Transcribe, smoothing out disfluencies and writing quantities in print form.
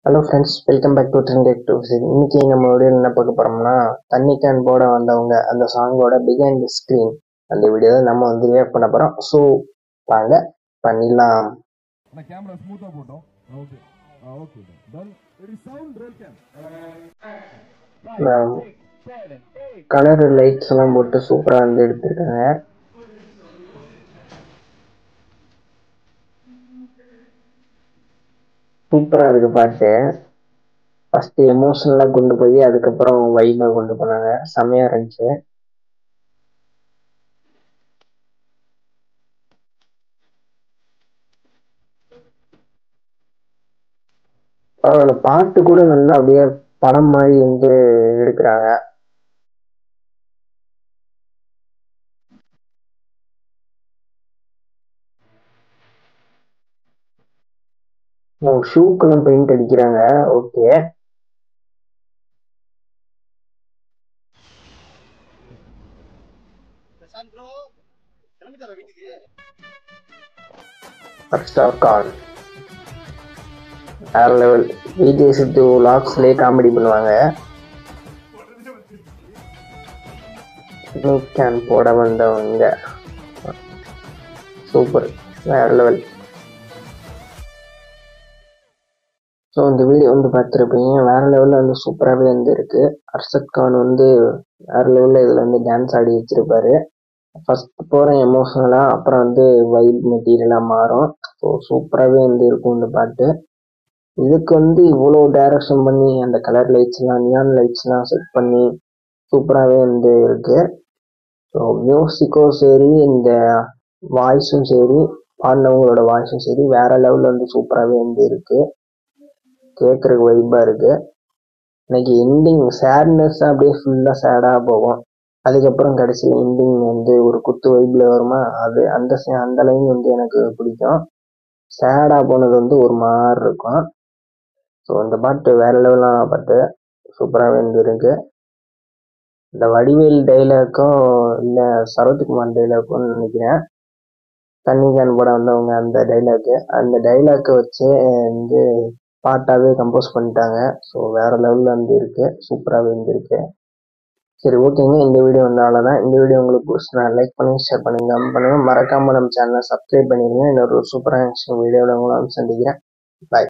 Hello friends, welcome back to trend actives. இன்னைக்கு நம்ம video என்ன பார்க்க போறோம்னா, தண்ணி கேன் போட வந்தவங்க அந்த சாங்கோட பிஹைண்ட் தி ஸ்க்ரீன் அந்த வீடியோ நம்ம வந்து ரியாக்ட் பண்ண போறோம். ஸோ வாங்க பண்ணிடலாம். கேமரா ஸ்மூத்தா போட்டோம். Okay okay done. It is sound roll cam. Colour lights எல்லாம் போட்டு சூப்பரா வந்து எடுத்துருக்காங்க. சூப்பரா இருக்கு பாட்டு. ஃபர்ஸ்ட் எமோஷனலா கொண்டு போய் அதுக்கப்புறம் வைபா கொண்டு போனாங்க. செம்மையா இருந்துச்சு. அவரோட பாட்டு கூட நல்லா அப்படியே படம் மாதிரி வந்து எடுக்கிறாங்க. ஷூக்கெல்லாம் பெயிண்ட் அடிக்கிறாங்க. ஓகே, ஃபர்ஸ்ட் ஆஃப் கால் வேற லெவல். விஜய் சித்து லாக்ஸ்லேயே காமெடி பண்ணுவாங்க. கேன் போட வந்தவங்க சூப்பர், வேற லெவல். ஸோ இந்த வீடியோ வந்து பார்த்துருப்பீங்க. வேற லெவலில் வந்து சூப்பராகவே வந்து இருக்கு. அர்ஷத் கான் வந்து வேற லெவலில் இதில் வந்து டான்ஸ் ஆடி வச்சிருப்பாரு. ஃபர்ஸ்ட் போகிற எமோஷனலாக, அப்புறம் வந்து வைப் மெட்டீரியலாக மாறும். ஸோ சூப்பராகவே வந்து இருக்கும் இந்த பாட்டு. இதுக்கு வந்து இவ்வளோ டைரக்ஷன் பண்ணி அந்த கலர் லைட்ஸ்லாம் நியான் லைட்ஸ்லாம் செட் பண்ணி சூப்பராகவே வந்து இருக்கு. ஸோ மியூசிக்கும் சரி, இந்த வாய்ஸும் சரி, பாடினவங்களோட வாய்ஸும் சரி வேற லெவலில் வந்து சூப்பராகவே வந்து இருக்கு. கேட்குறதுக்கு வைப்பாக இருக்கு. இன்னைக்கு எண்டிங் சேட்னஸ் அப்படியே ஃபுல்லாக சேடாக போகும். அதுக்கப்புறம் கடைசி எண்டிங் வந்து ஒரு குத்து வைப்பில் வருமா, அது அந்த லைன் வந்து எனக்கு பிடிக்கும். சேடாக போனது வந்து ஒரு மாதிரி இருக்கும். ஸோ இந்த பாட்டு வேற லெவலான பாட்டு, சூப்பராகவே வந்து இருக்கு. இந்த வடிவேல் டைலாக்கும் இல்லை சரத்குமார் டைலாக்கும் நினைக்கிறேன். தண்ணி கேன் போட வந்தவங்க அந்த டைலாக்கை வச்சு வந்து பாட்டாகவே கம்போஸ் பண்ணிட்டாங்க. ஸோ வேற லெவலில் வந்து இருக்கு, சூப்பராகவே இருந்திருக்கு. சரி, ஓகேங்க. இந்த வீடியோ வந்து அவ்வளோதான். இந்த வீடியோ உங்களுக்கு பிடிச்சா லைக் பண்ணுங்க, ஷேர் பண்ணுங்க, கமெண்ட் பண்ணுங்க. மறக்காம நம்ம சேனலை சப்ஸ்கிரைப் பண்ணிடுங்க. இன்னொரு சூப்பரான வீடியோவில் உங்களை வந்து சந்திக்கிறேன். பாய்.